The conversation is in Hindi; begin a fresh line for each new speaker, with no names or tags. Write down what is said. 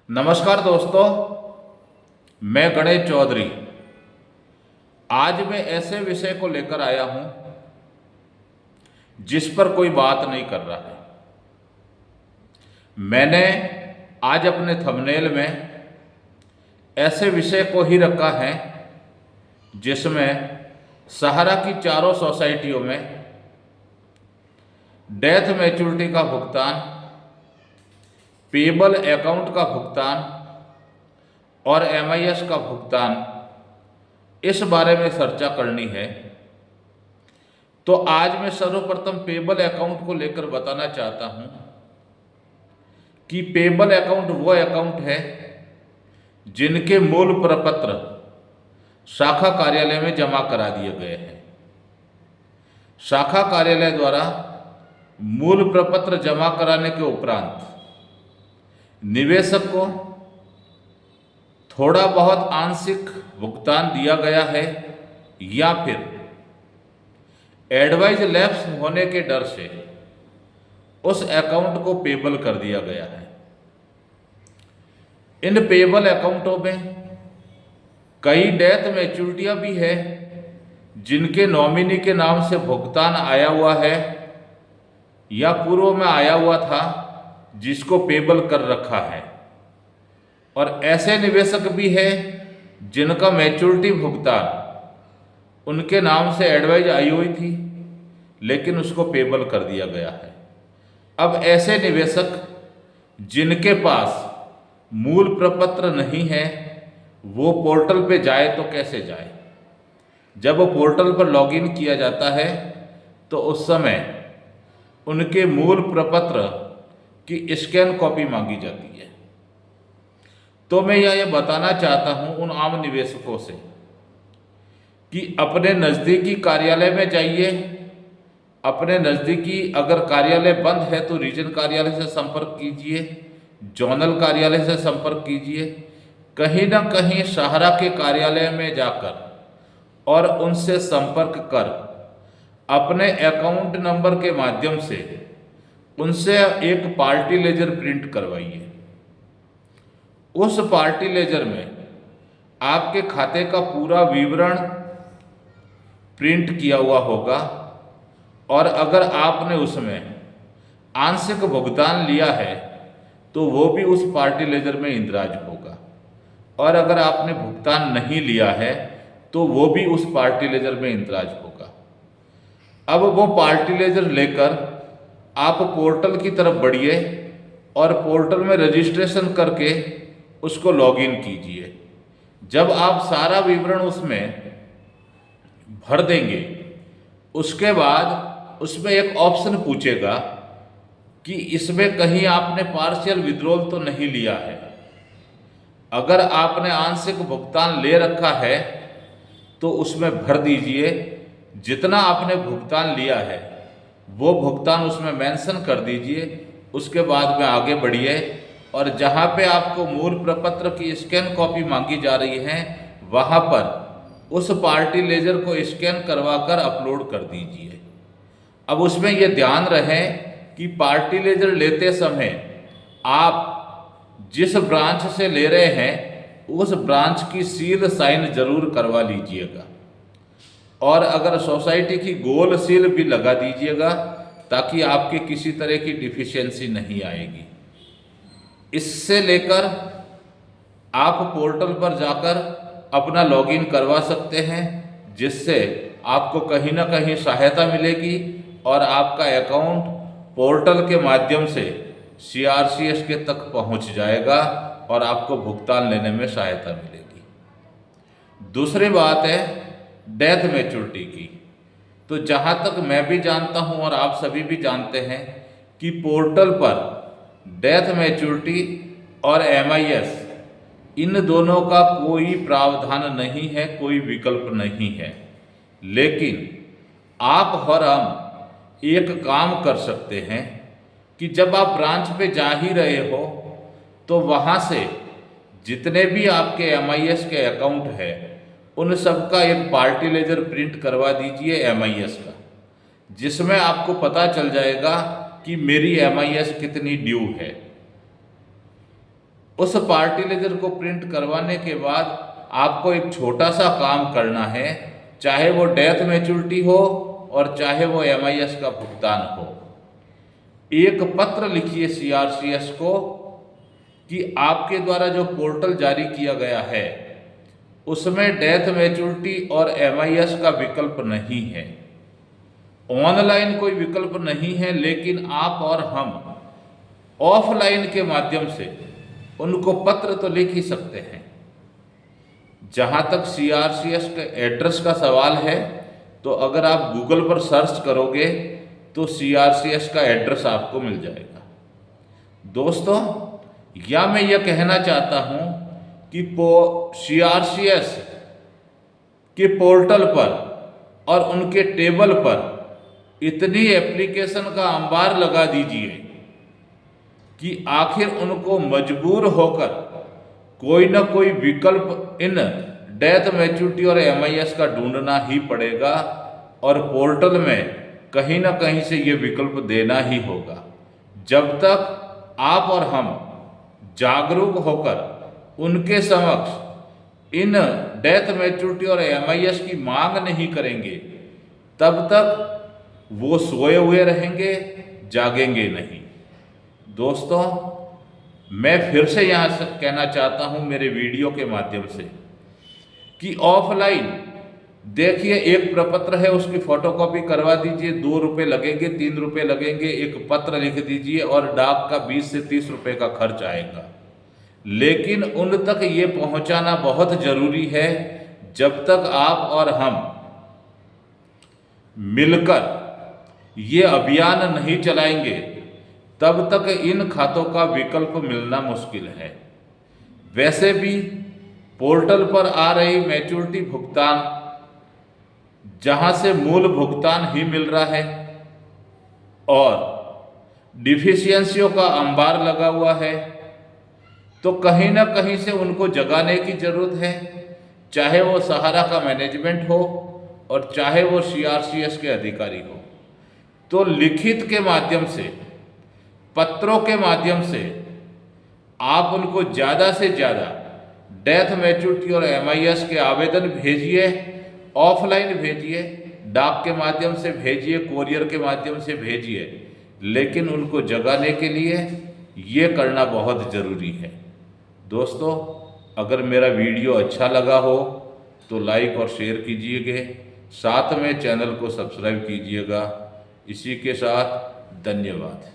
नमस्कार दोस्तों, मैं गणेश चौधरी। आज मैं ऐसे विषय को लेकर आया हूं जिस पर कोई बात नहीं कर रहा है। मैंने आज अपने थंबनेल में ऐसे विषय को ही रखा है जिसमें सहारा की चारों सोसाइटियों में डेथ मैच्योरिटी का भुगतान, पेबल अकाउंट का भुगतान और एमआईएस का भुगतान, इस बारे में चर्चा करनी है। तो आज मैं सर्वप्रथम पेबल अकाउंट को लेकर बताना चाहता हूं कि पेबल अकाउंट वो अकाउंट है जिनके मूल प्रपत्र शाखा कार्यालय में जमा करा दिए गए हैं। शाखा कार्यालय द्वारा मूल प्रपत्र जमा कराने के उपरांत निवेशक को थोड़ा बहुत आंशिक भुगतान दिया गया है या फिर एडवाइज लैप्स होने के डर से उस अकाउंट को पेबल कर दिया गया है। इन पेबल अकाउंटों में कई डेथ मैच्योरिटियां भी है जिनके नॉमिनी के नाम से भुगतान आया हुआ है या पूर्व में आया हुआ था जिसको पेबल कर रखा है, और ऐसे निवेशक भी है जिनका मैच्योरिटी भुगतान उनके नाम से एडवाइज आई हुई थी लेकिन उसको पेबल कर दिया गया है। अब ऐसे निवेशक जिनके पास मूल प्रपत्र नहीं है वो पोर्टल पे जाए तो कैसे जाए? जब वो पोर्टल पर लॉगिन किया जाता है तो उस समय उनके मूल प्रपत्र की स्कैन कॉपी मांगी जाती है। तो मैं यह बताना चाहता हूं उन आम निवेशकों से कि अपने नज़दीकी कार्यालय में जाइए। अपने नज़दीकी अगर कार्यालय बंद है तो रीजन कार्यालय से संपर्क कीजिए, जोनल कार्यालय से संपर्क कीजिए, कहीं ना कहीं सहारा के कार्यालय में जाकर और उनसे संपर्क कर अपने अकाउंट नंबर के माध्यम से उनसे एक पार्टी लेजर प्रिंट करवाइए। उस पार्टी लेजर में आपके खाते का पूरा विवरण प्रिंट किया हुआ होगा और अगर आपने उसमें आंशिक भुगतान लिया है तो वो भी उस पार्टी लेजर में इंदराज होगा, और अगर आपने भुगतान नहीं लिया है तो वो भी उस पार्टी लेजर में इंदराज होगा। अब वो पार्टी लेजर लेकर आप पोर्टल की तरफ बढ़िए और पोर्टल में रजिस्ट्रेशन करके उसको लॉगिन कीजिए। जब आप सारा विवरण उसमें भर देंगे उसके बाद उसमें एक ऑप्शन पूछेगा कि इसमें कहीं आपने पार्शियल विड्रॉल तो नहीं लिया है। अगर आपने आंशिक भुगतान ले रखा है तो उसमें भर दीजिए जितना आपने भुगतान लिया है वो भुगतान उसमें मेंशन कर दीजिए। उसके बाद में आगे बढ़िए और जहाँ पे आपको मूल प्रपत्र की स्कैन कॉपी मांगी जा रही है वहाँ पर उस पार्टी लेजर को स्कैन करवा कर अपलोड कर दीजिए। अब उसमें ये ध्यान रहे कि पार्टी लेजर लेते समय आप जिस ब्रांच से ले रहे हैं उस ब्रांच की सील साइन जरूर करवा लीजिएगा, और अगर सोसाइटी की गोल सील भी लगा दीजिएगा ताकि आपके किसी तरह की डिफिशियंसी नहीं आएगी। इससे लेकर आप पोर्टल पर जाकर अपना लॉगिन करवा सकते हैं जिससे आपको कहीं ना कहीं सहायता मिलेगी और आपका अकाउंट पोर्टल के माध्यम से सीआरसीएस के तक पहुंच जाएगा और आपको भुगतान लेने में सहायता मिलेगी। दूसरी बात है डेथ मैच्योरिटी की। तो जहाँ तक मैं भी जानता हूँ और आप सभी भी जानते हैं कि पोर्टल पर डेथ मैच्योरिटी और एमआईएस इन दोनों का कोई प्रावधान नहीं है, कोई विकल्प नहीं है। लेकिन आप और हम एक काम कर सकते हैं कि जब आप ब्रांच पे जा ही रहे हो तो वहाँ से जितने भी आपके एमआईएस के अकाउंट है उन सब का एक पार्टी लेजर प्रिंट करवा दीजिए एमआईएस का, जिसमें आपको पता चल जाएगा कि मेरी एमआईएस कितनी ड्यू है। उस पार्टी लेजर को प्रिंट करवाने के बाद आपको एक छोटा सा काम करना है, चाहे वो डेथ मैच्योरिटी हो और चाहे वो MIS का भुगतान हो। एक पत्र लिखिए CRCS को कि आपके द्वारा जो पोर्टल जारी किया गया है उसमें डेथ मैच्योरिटी और MIS का विकल्प नहीं है, ऑनलाइन कोई विकल्प नहीं है, लेकिन आप और हम ऑफलाइन के माध्यम से उनको पत्र तो लिख ही सकते हैं। जहाँ तक CRCS के एड्रेस का सवाल है, तो अगर आप गूगल पर सर्च करोगे तो CRCS का एड्रेस आपको मिल जाएगा। दोस्तों, या मैं यह कहना चाहता हूँ कि CRCS के पोर्टल पर और उनके टेबल पर इतनी एप्लीकेशन का अंबार लगा दीजिए कि आखिर उनको मजबूर होकर कोई ना कोई विकल्प इन डेथ मैच्योरिटी और MIS का ढूंढना ही पड़ेगा और पोर्टल में कहीं ना कहीं से ये विकल्प देना ही होगा। जब तक आप और हम जागरूक होकर उनके समक्ष इन डेथ मैच्योरिटी और MIS की मांग नहीं करेंगे, तब तक वो सोए हुए रहेंगे, जागेंगे नहीं। दोस्तों, मैं फिर से यहाँ से कहना चाहता हूँ मेरे वीडियो के माध्यम से कि ऑफलाइन देखिए, एक प्रपत्र है, उसकी फोटोकॉपी करवा दीजिए, 2 रुपये लगेंगे, 3 रुपये लगेंगे, एक पत्र लिख दीजिए और डाक का 20 से 30 रुपये का खर्च आएगा। लेकिन उन तक ये पहुंचाना बहुत जरूरी है। जब तक आप और हम मिलकर ये अभियान नहीं चलाएंगे, तब तक इन खातों का विकल्प मिलना मुश्किल है। वैसे भी पोर्टल पर आ रही मैच्योरिटी भुगतान, जहां से मूल भुगतान ही मिल रहा है और डिफिशियंसियों का अंबार लगा हुआ है, तो कहीं ना कहीं से उनको जगाने की जरूरत है, चाहे वो सहारा का मैनेजमेंट हो और चाहे वो CRCS के अधिकारी हो। तो लिखित के माध्यम से, पत्रों के माध्यम से आप उनको ज़्यादा से ज़्यादा डेथ मैच्योरिटी और MIS के आवेदन भेजिए, ऑफलाइन भेजिए, डाक के माध्यम से भेजिए, कोरियर के माध्यम से भेजिए, लेकिन उनको जगाने के लिए ये करना बहुत ज़रूरी है। दोस्तों, अगर मेरा वीडियो अच्छा लगा हो तो लाइक और शेयर कीजिएगा, साथ में चैनल को सब्सक्राइब कीजिएगा। इसी के साथ धन्यवाद।